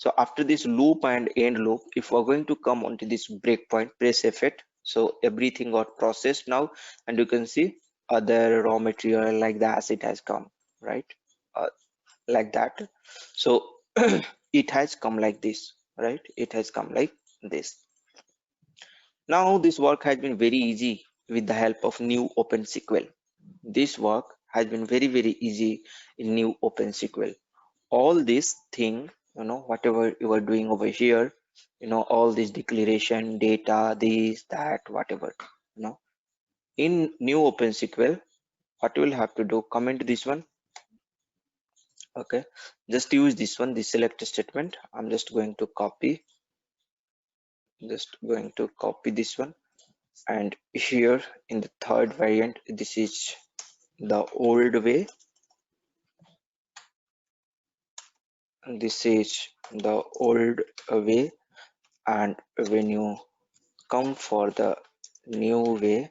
So after this loop and end loop, if we're going to come onto this breakpoint, press F8. So everything got processed now, and you can see other raw material like the acid has come, right? Uh, like that. So it has come like this, right? It has come like this. Now this work has been very easy with the help of new OpenSQL. This work has been very easy in new OpenSQL. All this thing, whatever you are doing over here, all this declaration, data, this, that, whatever, in new OpenSQL, what you will have to do, comment this one. Okay, just use this one, the select statement. I'm just going to copy this one, and here in the third variant, this is the old way, this is the old way, and when you come for the new way,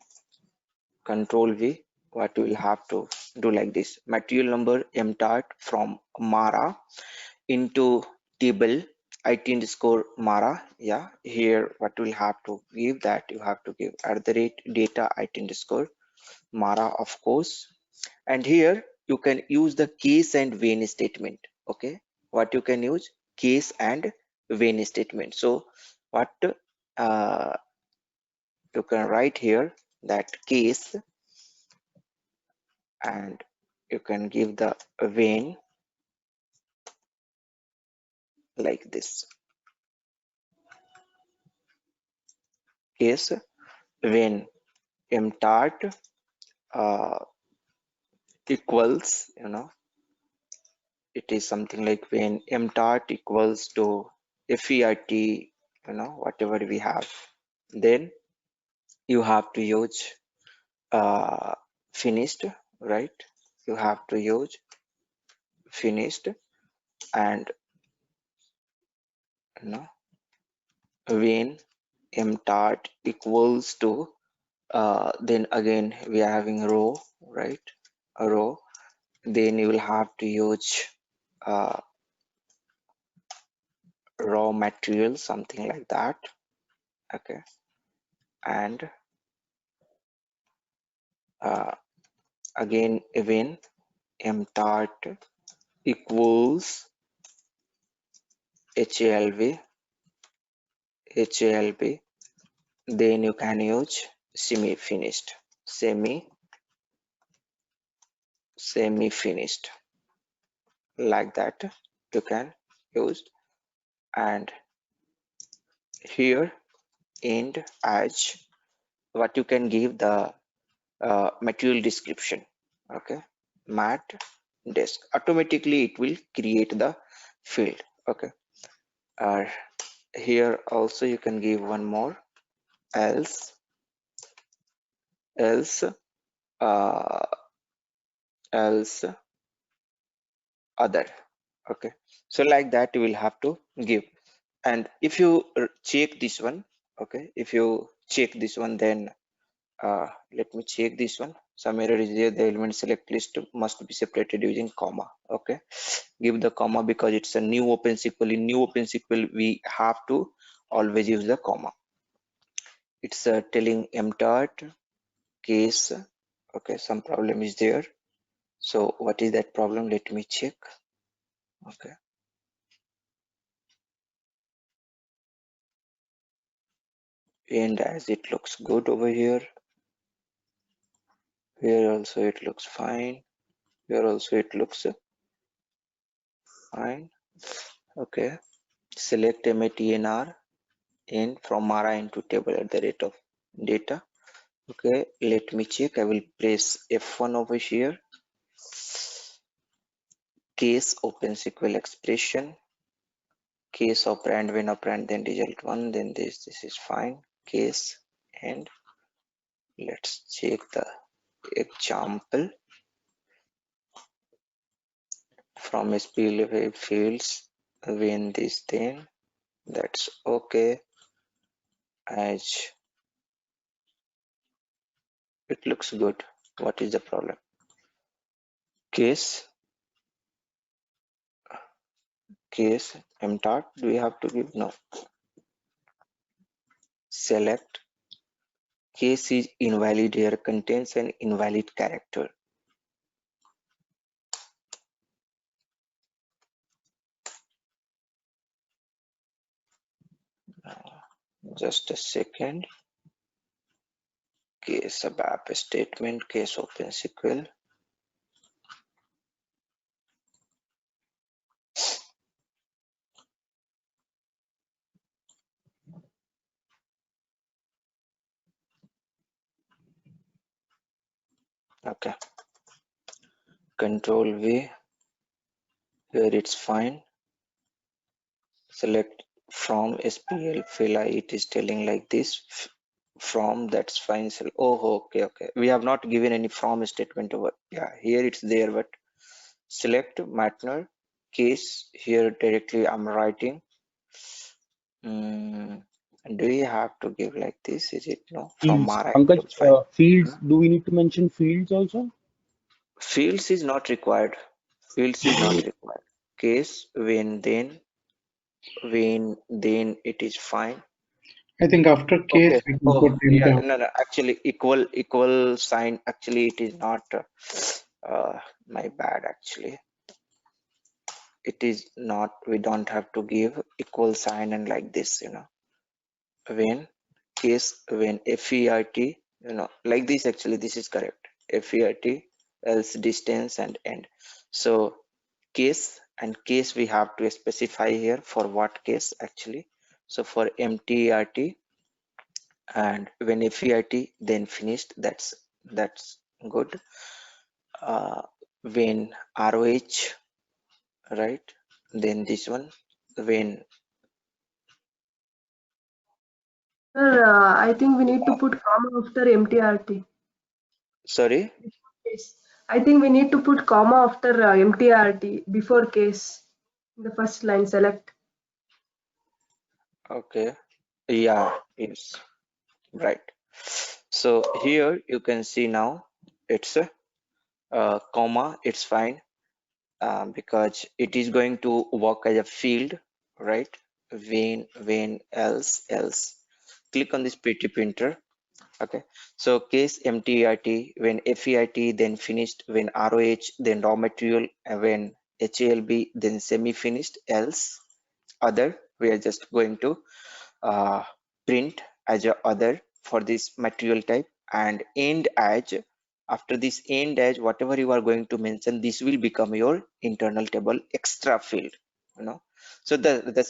control V, what you will have to do like this: material number mtart from Mara into table it underscore Mara. Yeah, here what you will have to give, that you have to give @data it underscore Mara, of course. And here you can use the case and when statement. Okay, what you can use, case and when statement. So what you can write here, that case, and you can give the when like this: case when mtart equals, it is something like when mtart equals to FERT, whatever we have, then you have to use finished, right? You have to use finished, and when mtart equals to then again we are having row, right? A row, then you will have to use raw material, something like that. Okay, and again when mtart equals HALB, then you can use semi-finished, semi-finished, like that you can use. And here end as what you can give the material description. Okay, mat desk, automatically it will create the field. Okay, here also you can give one more, else uh, else other. Okay, so like that you will have to give. And if you check this one, okay, if you check this one, then let me check this one. Some error is there, the element select list must be separated using comma. Okay, give the comma because it's a new OpenSQL. In new OpenSQL we have to always use the comma. It's telling mtart case. Okay, some problem is there. So what is that problem? Let me check. Okay, and as it looks good over here, here also it looks fine, here also it looks fine. Okay, select matnr in from Mara into table @ of data. Okay, let me check. I will press F1 over here. Case OpenSQL expression, case operand, when operand, then result 1, then this is fine. Case, and let's check the example from SQL fields. When this, then that's okay. As it looks good. What is the problem? Case case mtot, do we have to give? No. Select case is invalid here, contains an invalid character. Just a second. Case ABAP statement, case OpenSQL. Okay. Control V. Here it's fine. Select from SPL fill I, it is telling like this. From, that's fine. Oh, okay, okay. We have not given any from statement over. Yeah, here it's there, but select Matner case here directly. I'm writing. Do we have to give like this? Is it no? From Fields. Mara Pankaj, it's fine. fields. Do we need to mention fields also? Fields is not required. Fields is not required. Case when then it is fine. I think after case Okay. we can Oh put yeah, in no. Actually, equal sign. Actually, it is not. My bad. Actually, it is not. We don't have to give equal sign and like this. When case when FERT. Like this. Actually, this is correct. FERT else distance and end. So case and case we have to specify here for what case actually. So for MTERT and when FERT then finished, that's good. When ROH, right, then this one when Sir, I think we need to put comma after MTRT. sorry. Yes. I think we need to put comma after MTRT before case. The first line select. Okay, yeah, yes, right. So here you can see now it's a comma, it's fine. Because it is going to work as a field, right? When else. Click on this pretty printer. Okay. So case MTERT, when FEIT, then finished, when ROH, then raw material, and when HALB, then semi-finished, else, other. We are just going to print as a other for this material type, and end as. After this end as, whatever you are going to mention, this will become your internal table extra field. So the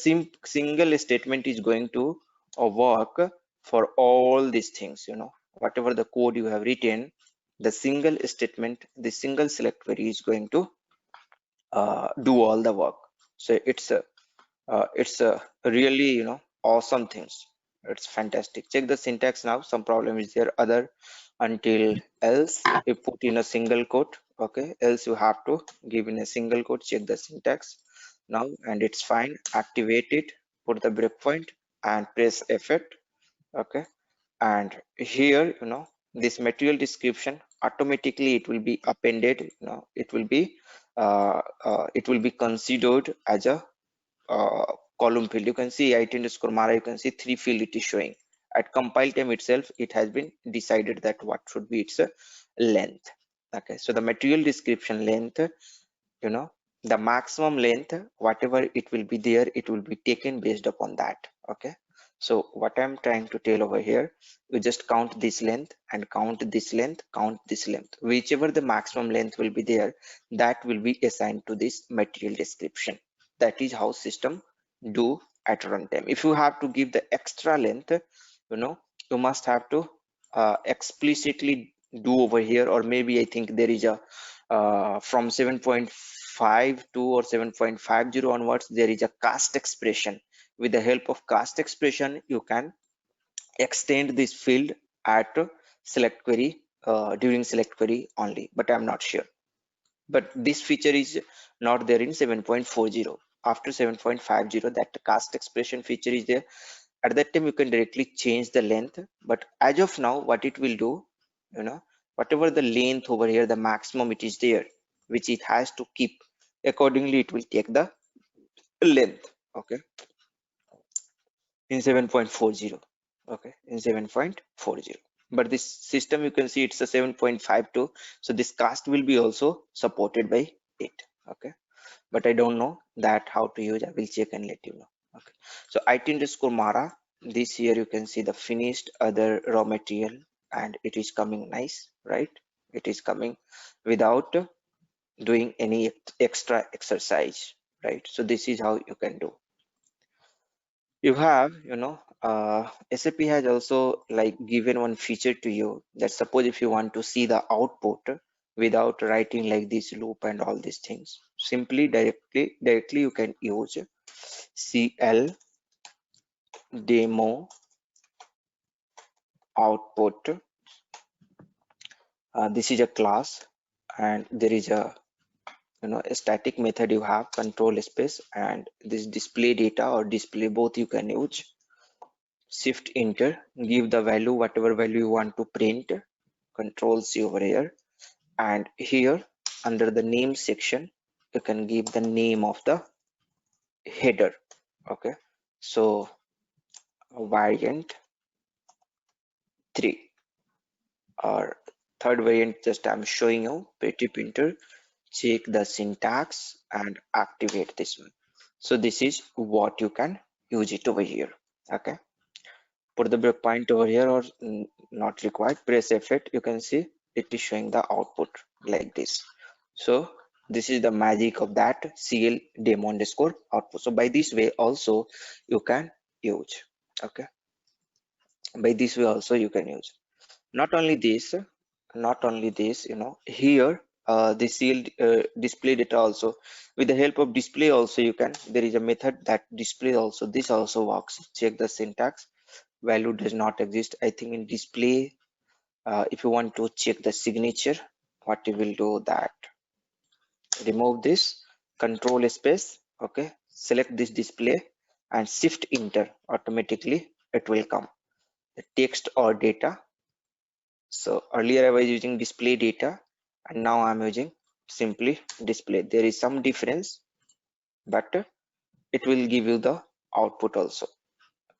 single statement is going to work for all these things. Whatever the code you have written, the single statement, the single select query is going to do all the work. So it's a really awesome things. It's fantastic. Check the syntax now. Some problem is there. Other until else you put in a single quote. Okay, else you have to give in a single quote. Check the syntax now and it's fine. Activate it, put the breakpoint and press effect. Okay, and here this material description automatically it will be appended. It will be considered as a uh, column field. You can see IT_ Mara, you can see 3 field it is showing. At compile time itself, it has been decided that what should be its length. Okay, so the material description length, the maximum length, whatever it will be there, it will be taken based upon that. Okay, so what I'm trying to tell over here, you just count this length and count this length, count this length. Whichever the maximum length will be there, that will be assigned to this material description. That is how system do at runtime. If you have to give the extra length, you must have to explicitly do over here, or maybe I think there is a from 7.52 or 7.50 onwards, there is a cast expression. With the help of cast expression, you can extend this field at select query during select query only, but I'm not sure. But this feature is not there in 7.40. After 7.50, that cast expression feature is there. At that time you can directly change the length, but as of now what it will do, whatever the length over here, the maximum it is there, which it has to keep, accordingly it will take the length, okay, in 7.40, okay, in 7.40. But this system, you can see it's a 7.52, so this cast will be also supported by it, okay. But I don't know that how to use. I will check and let you know. Okay, so IT_Mara, this here you can see the finished other raw material, and it is coming nice, right? It is coming without doing any extra exercise, right? So this is how you can do. You have, SAP has also like given one feature to you that suppose if you want to see the output without writing like this loop and all these things, simply directly you can use CL demo output. This is a class, and there is a a static method. You have control space, and this display data or display, both you can use. Shift enter, give the value, whatever value you want to print, control C over here, and here under the name section you can give the name of the header, okay. So variant 3 or third variant, just I'm showing you. Pretty printer, check the syntax and activate this one. So this is what you can use it over here, okay. Put the breakpoint over here, or not required, press F8, you can see it is showing the output like this. So this is the magic of that CL demo underscore output. So by this way also you can use, okay. By this way also you can use. Not only this, here the CL display data also, with the help of display also you can, there is a method that display also, this also works. Check the syntax, value does not exist. I think in display, if you want to check the signature, what you will do that, remove this, control space, okay, select this display and shift enter, automatically it will come the text or data. So earlier I was using display data, and now I'm using simply display. There is some difference, but it will give you the output also.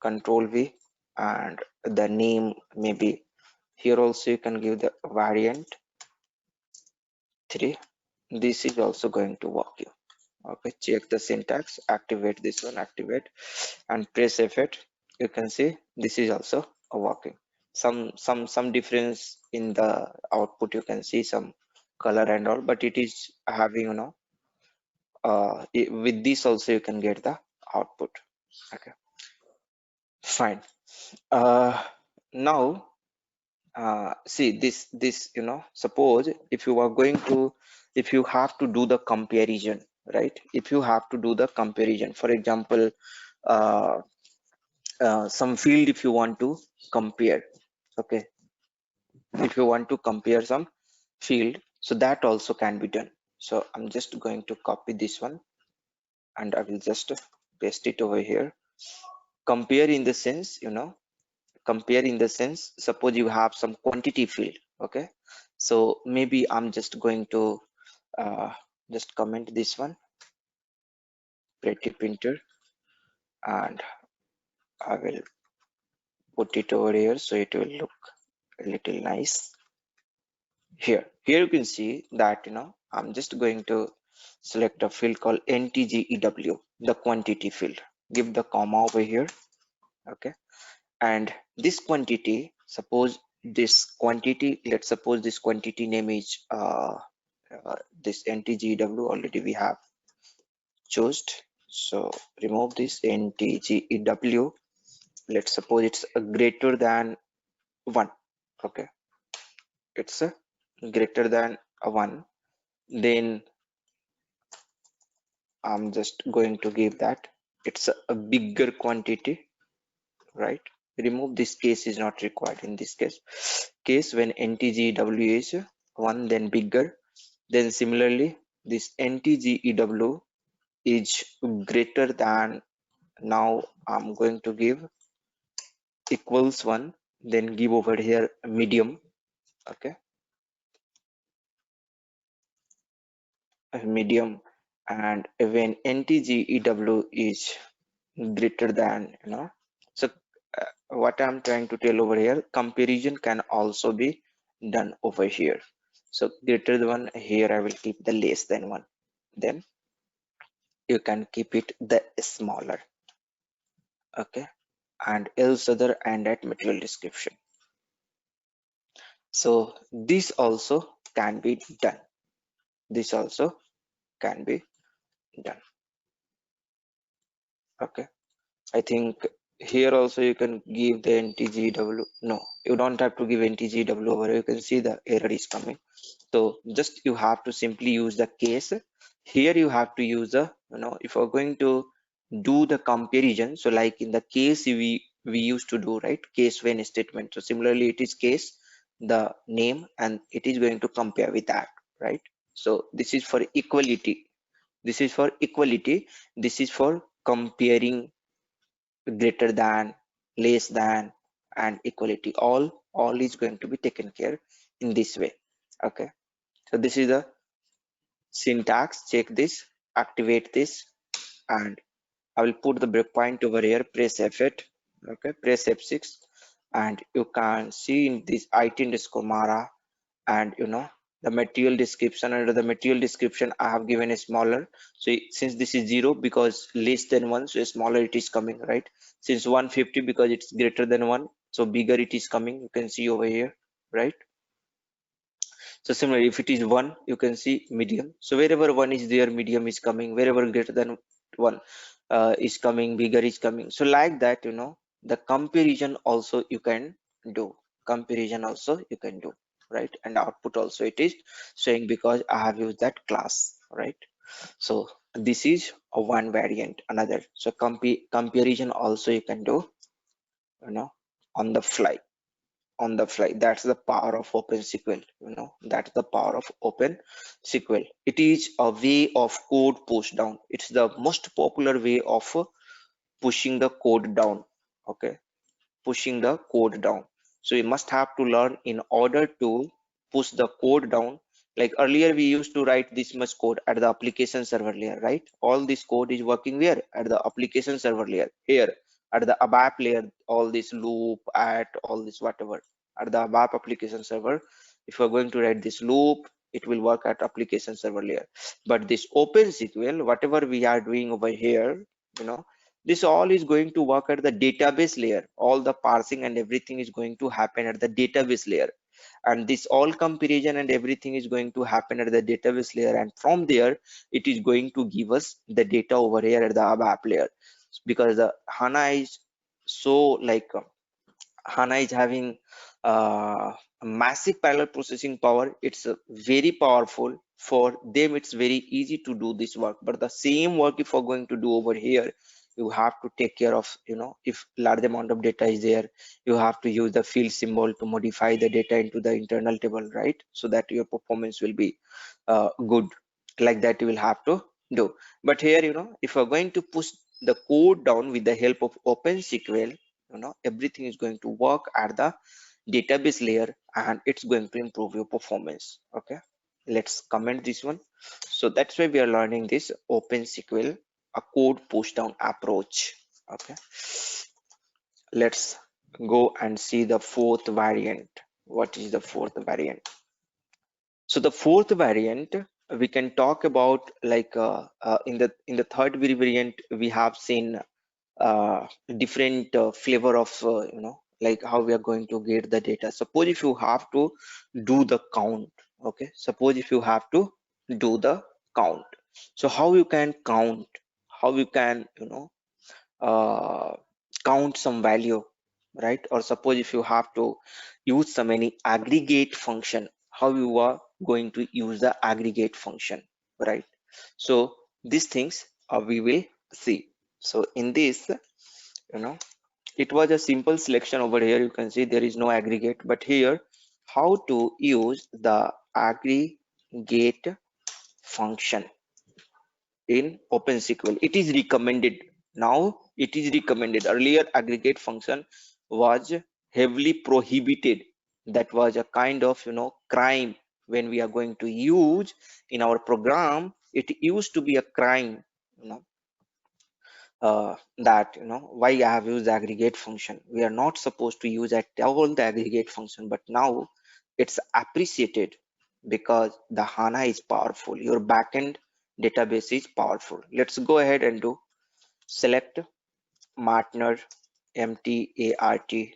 Control V, and the name maybe here also you can give the variant 3. This is also going to work you, okay. Check the syntax, activate this one, activate, and press F8. You can see this is also working. Some difference in the output, you can see some color and all, but it is having, with this also you can get the output, okay. Fine. Now see this, suppose if you are going to, if you have to do the comparison, right? If you have to do the comparison, for example, some field, if you want to compare, okay, if you want to compare some field, so that also can be done. So I'm just going to copy this one and I will just paste it over here. Compare in the sense, compare in the sense, suppose you have some quantity field, okay. So maybe I'm just going to just comment this one, Pretty Printer, and I will put it over here so it will look a little nice. Here you can see that, I'm just going to select a field called NTGEW, the quantity field, give the comma over here, okay. And this quantity, suppose this quantity, let's suppose this quantity name is this NTGEW, already we have chosen. So remove this NTGEW. Let's suppose it's a greater than 1, okay. It's a greater than a 1, then I'm just going to give that it's a bigger quantity, right? Remove this case is not required in this case when NTGEW is 1, then bigger, then similarly this NTGEW is greater than, now I'm going to give equals 1, then give over here medium, okay, medium, and when NTGEW is greater than, so what I'm trying to tell over here, comparison can also be done over here. So greater than one, here I will keep the less than one, then you can keep it the smaller, okay, and else other and at material description. So this also can be done. This also can be done. Okay. I think here also you can give the NTGW. No, you don't have to give NTGW over here. You can see the error is coming. So just you have to simply use the case. Here you have to use the, if we're going to do the comparison, so like in the case we used to do, right, case when statement. So similarly it is case, the name, and it is going to compare with that, right? So this is for equality. This is for equality. This is for comparing greater than, less than, and equality. All is going to be taken care in this way. Okay. So this is the syntax. Check this, activate this, and I will put the breakpoint over here. Press F8. Okay, press F6, and you can see in this IT_Mara, and the material description. Under the material description I have given a smaller, so since this is 0 because less than 1, so smaller it is coming, right? Since 150 because it's greater than 1, so bigger it is coming, you can see over here, right? So similarly, if it is 1, you can see medium. So wherever 1 is there, medium is coming. Wherever greater than 1 is coming, bigger is coming. So like that, the comparison also you can do. Comparison also you can do, right? And output also it is showing because I have used that class, right? So this is a one variant. Another, so comparison also you can do, on the fly. That's the power of OpenSQL. That's the power of OpenSQL. It is a way of code push down. It's the most popular way of pushing the code down. Okay, pushing the code down. So you must have to learn in order to push the code down. Like earlier we used to write this much code at the application server layer, right? All this code is working where? At the application server layer. Here at the ABAP layer, all this loop, at all this whatever at the ABAP application server. If you're going to write this loop, it will work at application server layer. But this OpenSQL, whatever we are doing over here, this all is going to work at the database layer. All the parsing and everything is going to happen at the database layer, and this all comparison and everything is going to happen at the database layer, and from there it is going to give us the data over here at the ABAP layer. Because the HANA is so like HANA is having massive parallel processing power. It's very powerful. For them it's very easy to do this work, but the same work if we're going to do over here, you have to take care of, if large amount of data is there, you have to use the field symbol to modify the data into the internal table, right? So that your performance will be good. Like that you will have to do. But here, if you're going to push the code down with the help of OpenSQL, everything is going to work at the database layer, and it's going to improve your performance. Okay, let's comment this one. So that's why we are learning this OpenSQL, a code push down approach. Okay, let's go and see the fourth variant. What is the fourth variant? So the fourth variant we can talk about, like in the third variant we have seen different flavor of like how we are going to get the data. Suppose if you have to do the count. Okay, suppose if you have to do the count, so how you can count, how you can uh, count some value, right? Or suppose if you have to use some any aggregate function, how you are going to use the aggregate function, right? So these things we will see. So in this, it was a simple selection over here. You can see there is no aggregate, but here how to use the aggregate function in OpenSQL. It is recommended now. It is recommended. Earlier aggregate function was heavily prohibited. That was a kind of crime when we are going to use in our program. it used to be a crime, that why I have used the aggregate function. We are not supposed to use at all the aggregate function, but now it's appreciated because the HANA is powerful. Your backend database is powerful. Let's go ahead and do select Martner MTART,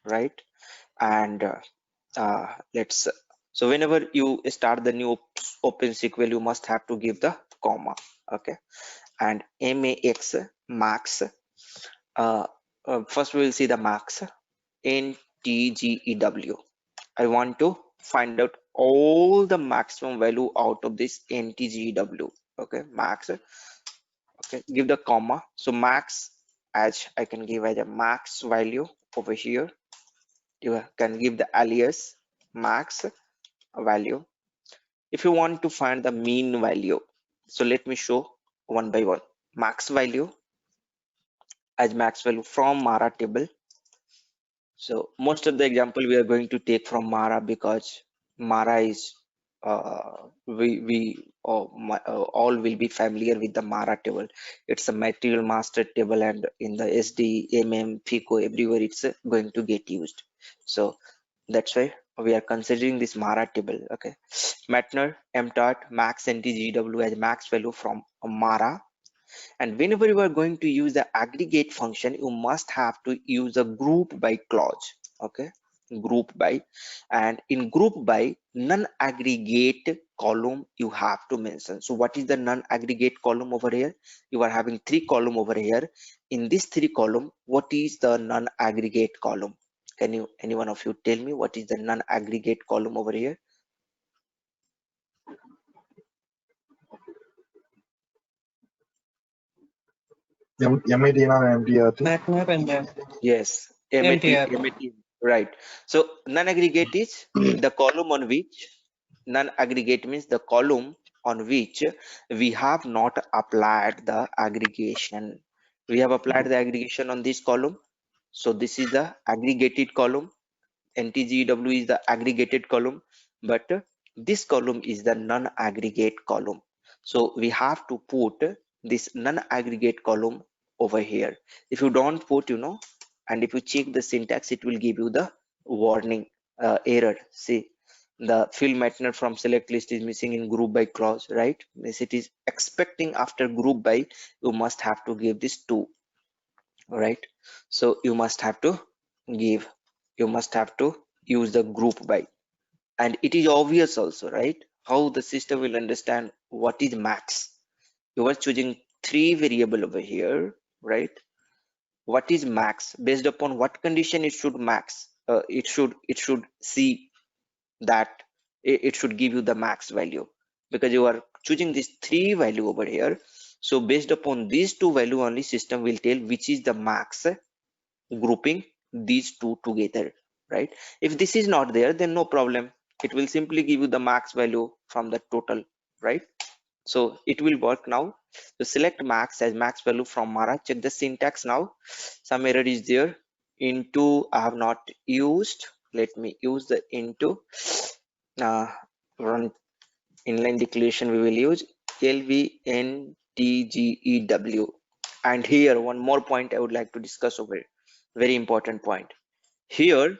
right? And let's so whenever you start the new OpenSQL, you must have to give the comma, okay? And max max, first we will see the max in TGEW. I want to find out all the maximum value out of this NTGEW, okay? Max, okay, give the comma. So max, as I can give as a max value over here. You can give the alias max value. If you want to find the mean value, so let me show one by one. Max value as max value from Mara table. So most of the example we are going to take from Mara, because Mara is all will be familiar with the Mara table. It's a material master table, and in the SD, MM, FICO, everywhere it's going to get used. So that's why we are considering this Mara table. Okay, Metner mtart max NTGW as max value from Mara. And whenever you are going to use the aggregate function, you must have to use a group by clause, okay? Group by, and in group by, non-aggregate column you have to mention. So what is the non-aggregate column over here? You are having 3 column over here. In this 3 column, what is the non-aggregate column? Can you, any one of you tell me what is the non-aggregate column over here? MIT and MTRT. MATLAB and Yes, MAT, MTR. right. So non-aggregate is the column on which, non-aggregate means the column on which we have not applied the aggregation. We have applied the aggregation on this column. So this is the aggregated column. NTGW is the aggregated column, but this column is the non-aggregate column. So we have to put this non-aggregate column over here. If you don't put, and if you check the syntax, it will give you the warning error. See, the field Meitner from select list is missing in group by clause, right? Means it is expecting after group by, you must have to give this 2, right? So you must have to give, you must have to use the group by, and it is obvious also, right? How the system will understand what is max. You are choosing 3 variable over here, right? What is max? Based upon what condition it should max? It should see that it should give you the max value, because you are choosing this 3 value over here. So based upon these 2 value only, system will tell which is the max, grouping these 2 together, right? If this is not there, then no problem, it will simply give you the max value from the total, right? So it will work now. So select max as max value from Mara. Check the syntax now. Some error is there. Into I have not used. Let me use the into. Run inline declaration. We will use LVNTGEW. And here one more point I would like to discuss over it. Very important point. Here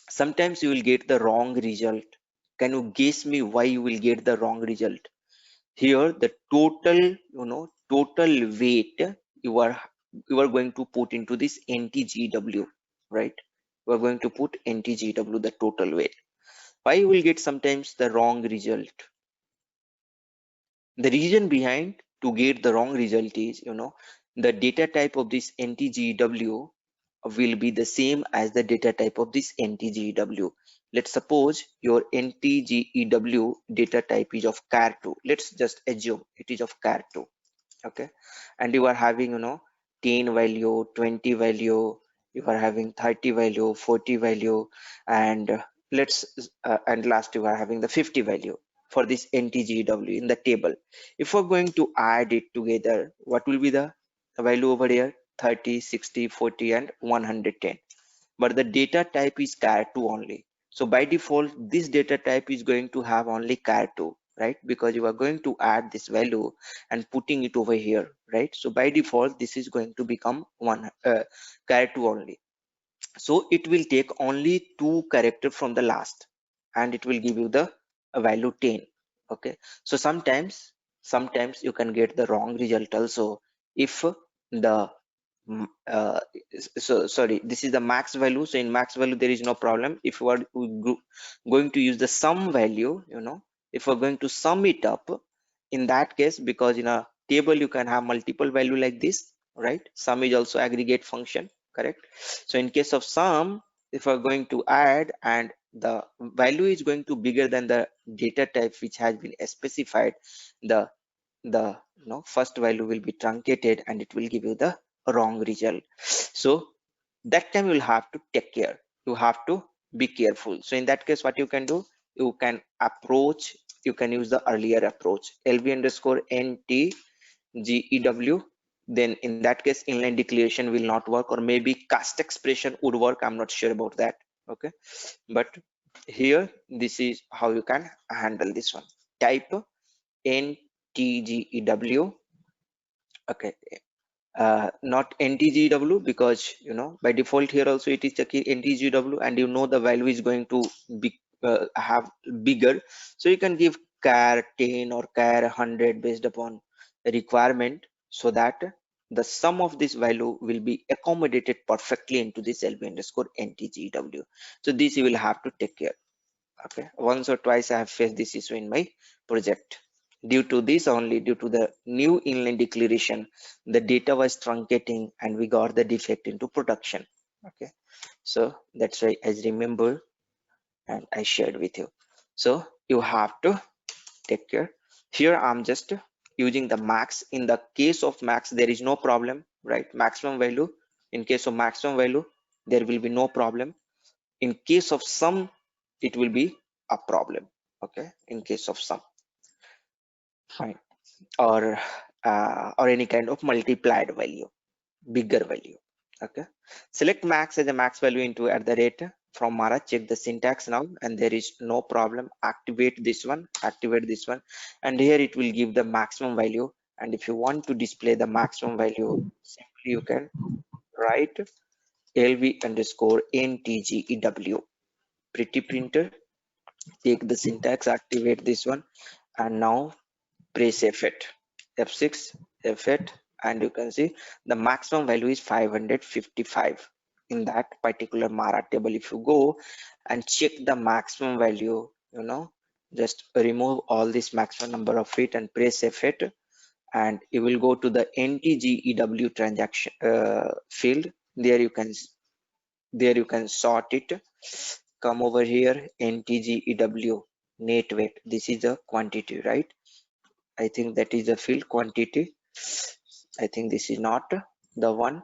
sometimes you will get the wrong result. Can you guess me why you will get the wrong result? Here the total, total weight you are going to put into this NTGW, right? We are going to put NTGW, the total weight. Why you will get sometimes the wrong result? The reason behind to get the wrong result is, the data type of this NTGW will be the same as the data type of this NTGEW. Let's suppose your NTGEW data type is of char2. Let's just assume it is of char2, okay? And you are having, 10 value, 20 value, you are having 30 value, 40 value, and and last you are having the 50 value for this NTGEW in the table. If we're going to add it together, what will be the value over here? 30, 60, 40, and 110. But the data type is char2 only. So by default, this data type is going to have only char2. right? Because you are going to add this value and putting it over here, right? So by default, this is going to become one character only. So it will take only 2 character from the last, and it will give you the value 10. Okay, so sometimes you can get the wrong result also if the uh, so sorry, this is the max value. So in max value there is no problem. If you are going to use the sum value, if we're going to sum it up, in that case, because in a table you can have multiple value like this, right? Sum is also aggregate function, correct? So in case of sum, if we're going to add and the value is going to bigger than the data type which has been specified, the first value will be truncated and it will give you the wrong result. So that time you'll have to take care, you have to be careful. So in that case, what you can do, you can use the earlier approach, lv underscore nt gew. Then in that case inline declaration will not work, or maybe cast expression would work, I'm not sure about that. Okay, but here this is how you can handle this one. Type ntgew. Okay, not ntgew, because by default here also it is checking ntgew, and the value is going to be have bigger. So you can give char 10 or char 100 based upon the requirement, so that the sum of this value will be accommodated perfectly into this lv underscore ntgew. So this you will have to take care. Okay, once or twice I have faced this issue in my project. Due to this only, due to the new inline declaration, the data was truncating and we got the defect into production. Okay, so that's why I remember and I shared with you. So you have to take care. Here I'm just using the max. In the case of max, there is no problem, right? Maximum value. In case of maximum value, there will be no problem. In case of sum, it will be a problem. Okay, in case of sum, fine, or any kind of multiplied value, bigger value. Okay, select max as a max value into at the rate from Mara. Check the syntax now, and there is no problem. Activate this one, and here it will give the maximum value. And if you want to display the maximum value, simply you can write lv underscore ntgew. Pretty printer, take the syntax, activate this one, and now press F6, F8, and you can see the maximum value is 555 in that particular Mara table. If you go and check the maximum value, just remove all this maximum number of it and press F8, and you will go to the ntgew transaction field. There you can sort it. Come over here, ntgew net weight. This is the quantity, right? I think that is the field quantity. I think this is not the one.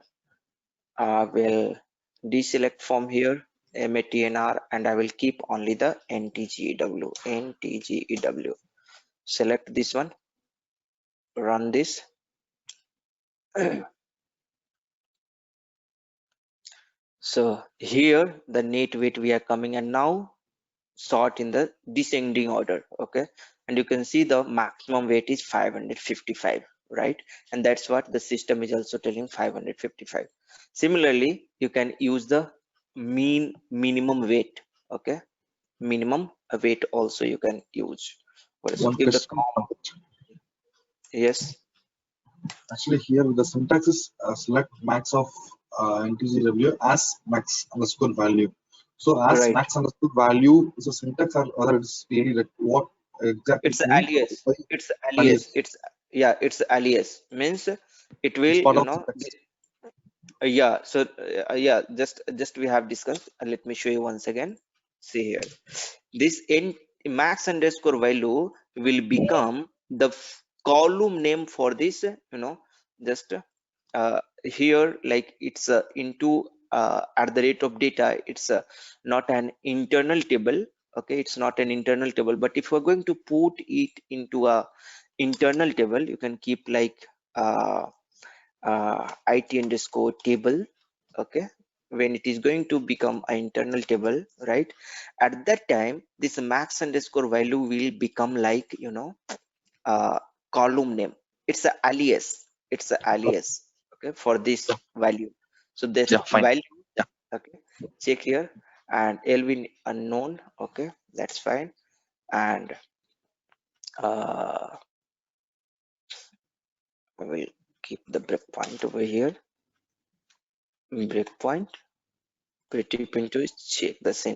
I will deselect from here matnr, and I will keep only the ntgew. Select this one, run this. So here the net weight we are coming, and now sort in the descending order. Okay, and you can see the maximum weight is 555, right? And that's what the system is also telling, 555. Similarly, you can use the minimum weight. Okay, minimum weight also you can use. So One if the question. yes, Actually, here the syntax is select max of ntgew as max underscore value. So as right, max underscore value is a syntax, or whether it's really like what exactly it's it means? alias, Alias. it's alias means it It's will part of syntax. yeah. So yeah, just we have discussed. Let me show you once again. See here, this max underscore value will become the column name for this. Just here, like it's into at the rate of data. It's not an internal table. Okay, it's not an internal table. But if we're going to put it into a internal table, you can keep like it underscore table. Okay, when it is going to become an internal table, right? At that time, this max underscore value will become like, you know, column name. It's a alias. It's a alias, okay, for this Yeah. value. So this Yeah, fine. value, Yeah. okay, check here, and Elvin unknown, okay, that's fine. And I will keep the breakpoint over here. Breakpoint, pretty pinto is check the same.